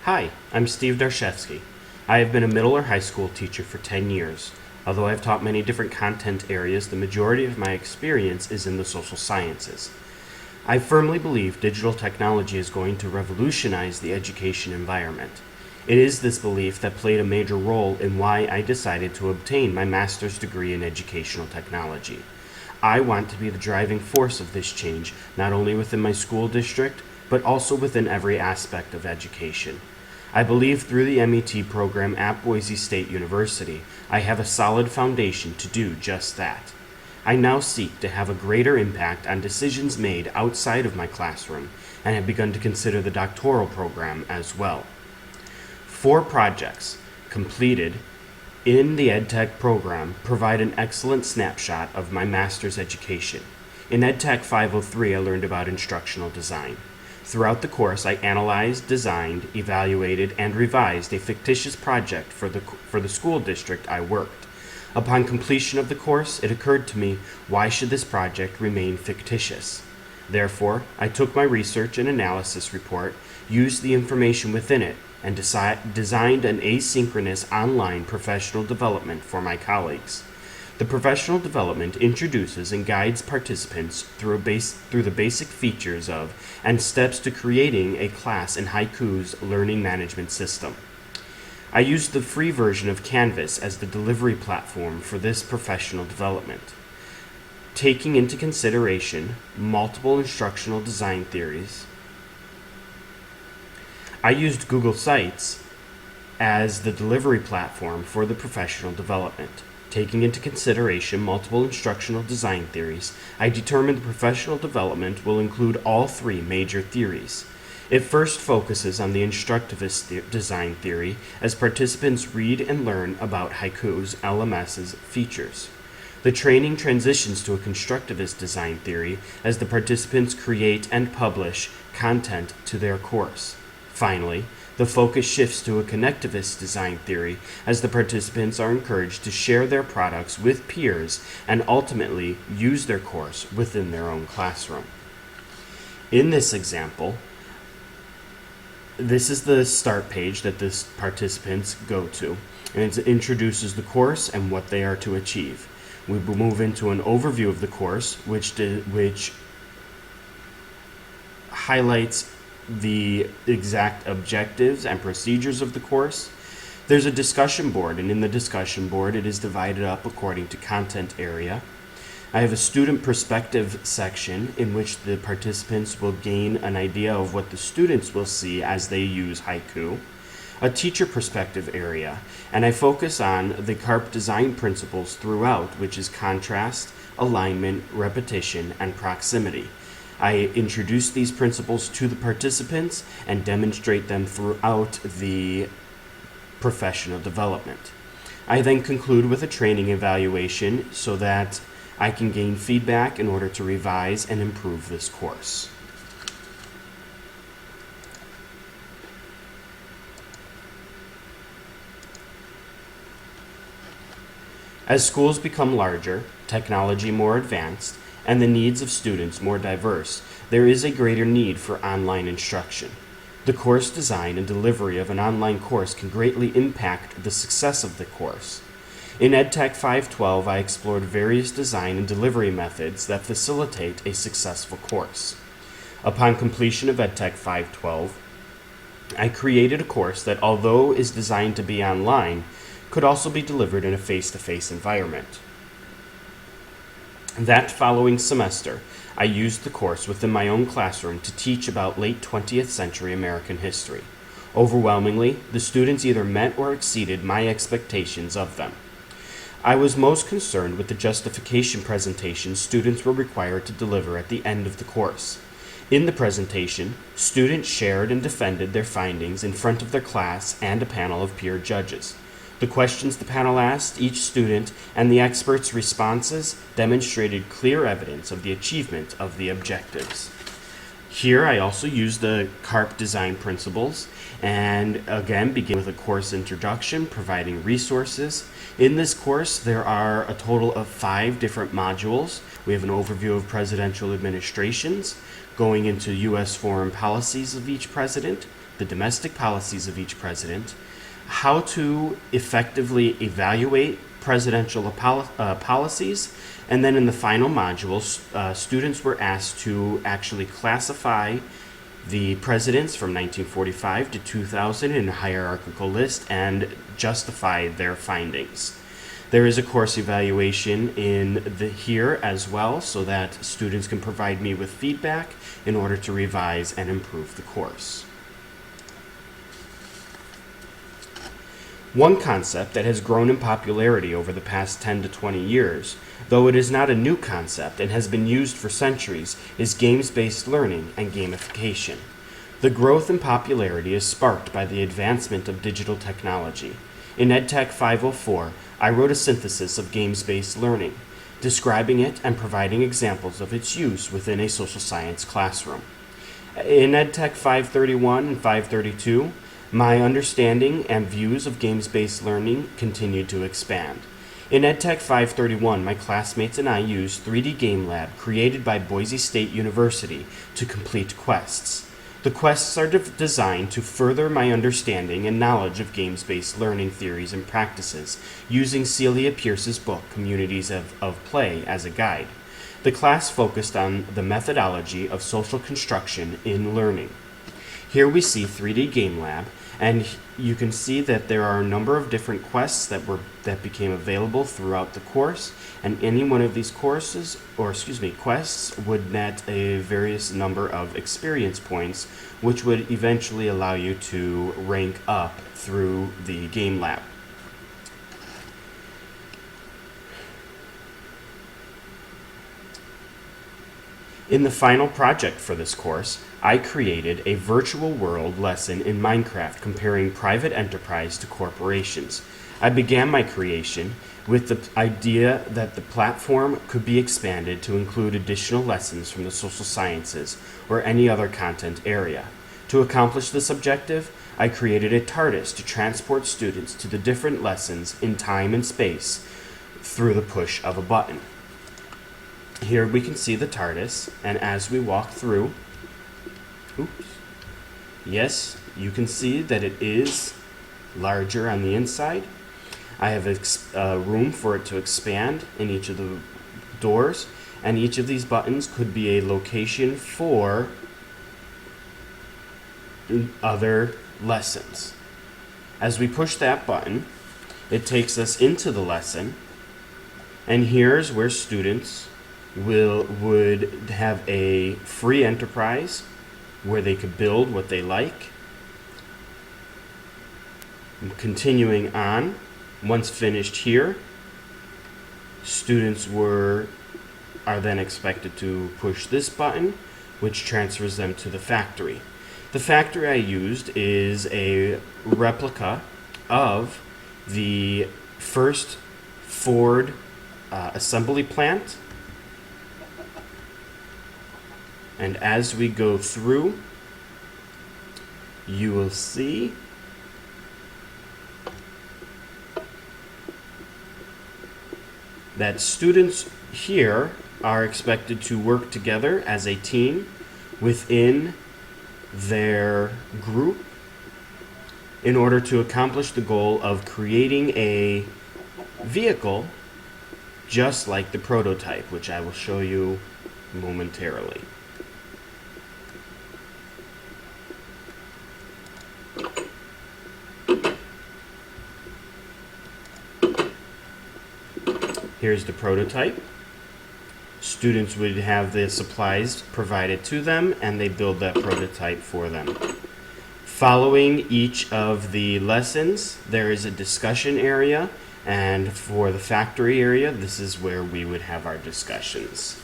Hi, I'm Steve Darshevsky. I have been a middle or high school teacher for 10 years. Although I've taught many different content areas, the majority of my experience is in the social sciences. I firmly believe digital technology is going to revolutionize the education environment. It is this belief that played a major role in why I decided to obtain my master's degree in educational technology. I want to be the driving force of this change, not only within my school district, but also within every aspect of education. I believe through the MET program at Boise State University, I have a solid foundation to do just that. I now seek to have a greater impact on decisions made outside of my classroom and have begun to consider the doctoral program as well. 4 projects completed in the EdTech program provide an excellent snapshot of my master's education. In EdTech 503, I learned about instructional design. Throughout the course, I analyzed, designed, evaluated, and revised a fictitious project for the school district I worked. Upon completion of the course, it occurred to me, why should this project remain fictitious? Therefore, I took my research and analysis report, used the information within it, and designed an asynchronous online professional development for my colleagues. The professional development introduces and guides participants through the basic features of and steps to creating a class in Haiku's learning management system. I used the free version of Canvas as the delivery platform for this professional development. Taking into consideration multiple instructional design theories, I used Google Sites as the delivery platform for the professional development. Taking into consideration multiple instructional design theories, I determined the professional development will include all 3 major theories. It first focuses on the instructivist design theory as participants read and learn about Haiku's LMS's features. The training transitions to a constructivist design theory as the participants create and publish content to their course. Finally, the focus shifts to a connectivist design theory as the participants are encouraged to share their products with peers and ultimately use their course within their own classroom. In this example, this is the start page that the participants go to, and it introduces the course and what they are to achieve. We will move into an overview of the course, which highlights the exact objectives and procedures of the course. There's a discussion board, and in the discussion board it is divided up according to content area. I have a student perspective section in which the participants will gain an idea of what the students will see as they use Haiku. A teacher perspective area, and I focus on the CARP design principles throughout, which is contrast, alignment, repetition, and proximity. I introduce these principles to the participants and demonstrate them throughout the professional development. I then conclude with a training evaluation so that I can gain feedback in order to revise and improve this course. As schools become larger, technology more advanced, and the needs of students more diverse, there is a greater need for online instruction. The course design and delivery of an online course can greatly impact the success of the course. In EdTech 512, I explored various design and delivery methods that facilitate a successful course. Upon completion of EdTech 512, I created a course that, although is designed to be online, could also be delivered in a face-to-face environment. That following semester, I used the course within my own classroom to teach about late 20th century American history. Overwhelmingly, the students either met or exceeded my expectations of them. I was most concerned with the justification presentation students were required to deliver at the end of the course. In the presentation, students shared and defended their findings in front of their class and a panel of peer judges. The questions the panel asked each student and the experts' responses demonstrated clear evidence of the achievement of the objectives. Here I also use the CARP design principles and again begin with a course introduction providing resources. In this course there are a total of 5 different modules. We have an overview of presidential administrations, going into U.S. foreign policies of each president, the domestic policies of each president, how to effectively evaluate presidential policies, and then in the final modules, students were asked to actually classify the presidents from 1945 to 2000 in a hierarchical list and justify their findings. There is a course evaluation here as well, so that students can provide me with feedback in order to revise and improve the course. One concept that has grown in popularity over the past 10 to 20 years, though it is not a new concept and has been used for centuries, is games-based learning and gamification. The growth in popularity is sparked by the advancement of digital technology. In EdTech 504, I wrote a synthesis of games-based learning, describing it and providing examples of its use within a social science classroom. In EdTech 531 and 532, my understanding and views of games-based learning continued to expand. In EdTech 531, my classmates and I used 3D Game Lab created by Boise State University to complete quests. The quests are designed to further my understanding and knowledge of games-based learning theories and practices, using Celia Pierce's book, Communities of Play, as a guide. The class focused on the methodology of social construction in learning. Here we see 3D Game Lab, and you can see that there are a number of different quests that became available throughout the course, and any one of these quests would net a various number of experience points, which would eventually allow you to rank up through the Game Lab. In the final project for this course, I created a virtual world lesson in Minecraft comparing private enterprise to corporations. I began my creation with the idea that the platform could be expanded to include additional lessons from the social sciences or any other content area. To accomplish this objective, I created a TARDIS to transport students to the different lessons in time and space through the push of a button. Here we can see the TARDIS, and as we walk through, yes, you can see that it is larger on the inside. I have room for it to expand in each of the doors, and each of these buttons could be a location for other lessons. As we push that button, it takes us into the lesson, and here's where students would have a free enterprise where they could build what they like. Continuing on, once finished here, students are then expected to push this button, which transfers them to the factory. The factory I used is a replica of the first Ford assembly plant. And as we go through, you will see that students here are expected to work together as a team within their group in order to accomplish the goal of creating a vehicle just like the prototype, which I will show you momentarily. Here's the prototype. Students would have the supplies provided to them, and they build that prototype for them. Following each of the lessons, there is a discussion area, and for the factory area, this is where we would have our discussions.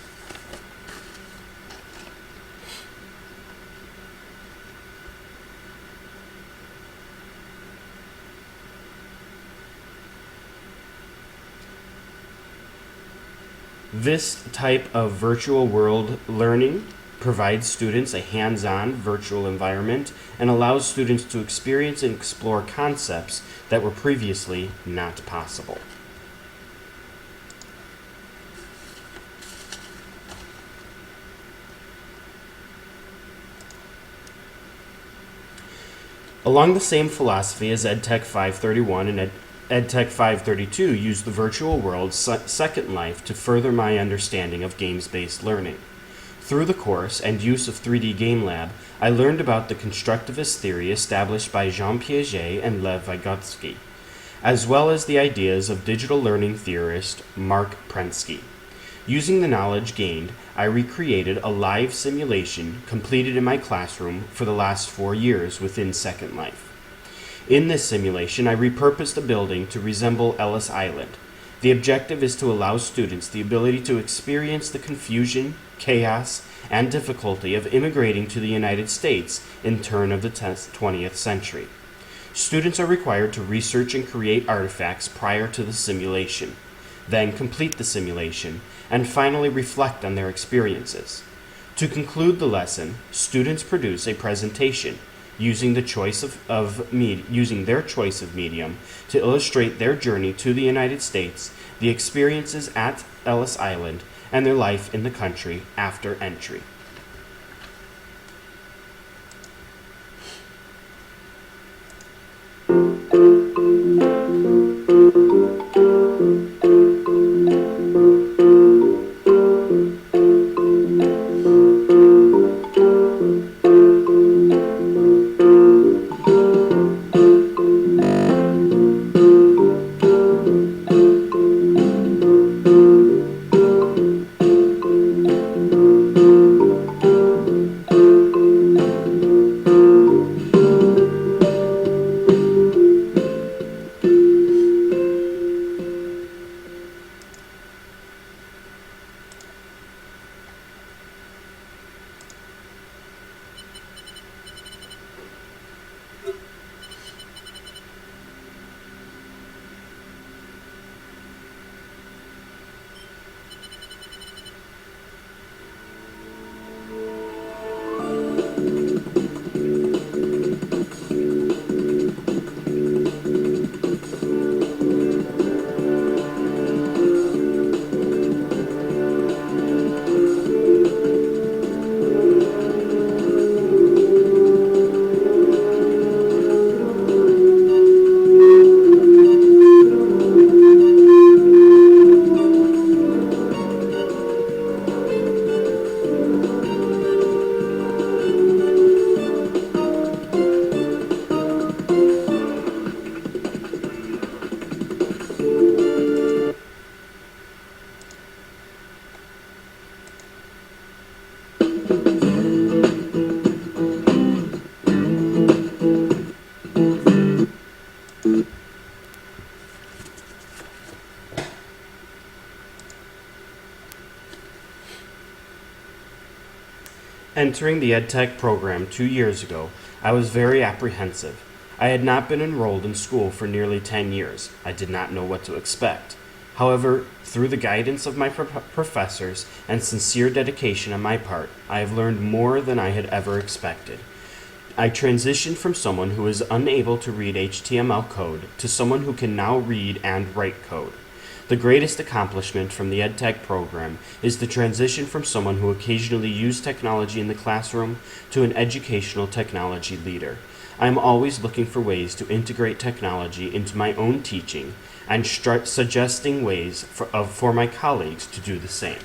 This type of virtual world learning provides students a hands-on virtual environment and allows students to experience and explore concepts that were previously not possible. Along the same philosophy as EdTech 531 and EdTech 532 use the virtual world Second Life to further my understanding of games-based learning. Through the course and use of 3D Game Lab, I learned about the constructivist theory established by Jean Piaget and Lev Vygotsky, as well as the ideas of digital learning theorist Mark Prensky. Using the knowledge gained, I recreated a live simulation completed in my classroom for the last 4 years within Second Life. In this simulation, I repurposed the building to resemble Ellis Island. The objective is to allow students the ability to experience the confusion, chaos, and difficulty of immigrating to the United States in turn of the 20th century. Students are required to research and create artifacts prior to the simulation, then complete the simulation, and finally reflect on their experiences. To conclude the lesson, students produce a presentation using their choice of medium to illustrate their journey to the United States, the experiences at Ellis Island, and their life in the country after entry. Entering the EdTech program 2 years ago, I was very apprehensive. I had not been enrolled in school for nearly 10 years. I did not know what to expect. However, through the guidance of my professors and sincere dedication on my part, I have learned more than I had ever expected. I transitioned from someone who was unable to read HTML code to someone who can now read and write code. The greatest accomplishment from the EdTech program is the transition from someone who occasionally used technology in the classroom to an educational technology leader. I am always looking for ways to integrate technology into my own teaching and suggesting ways for my colleagues to do the same.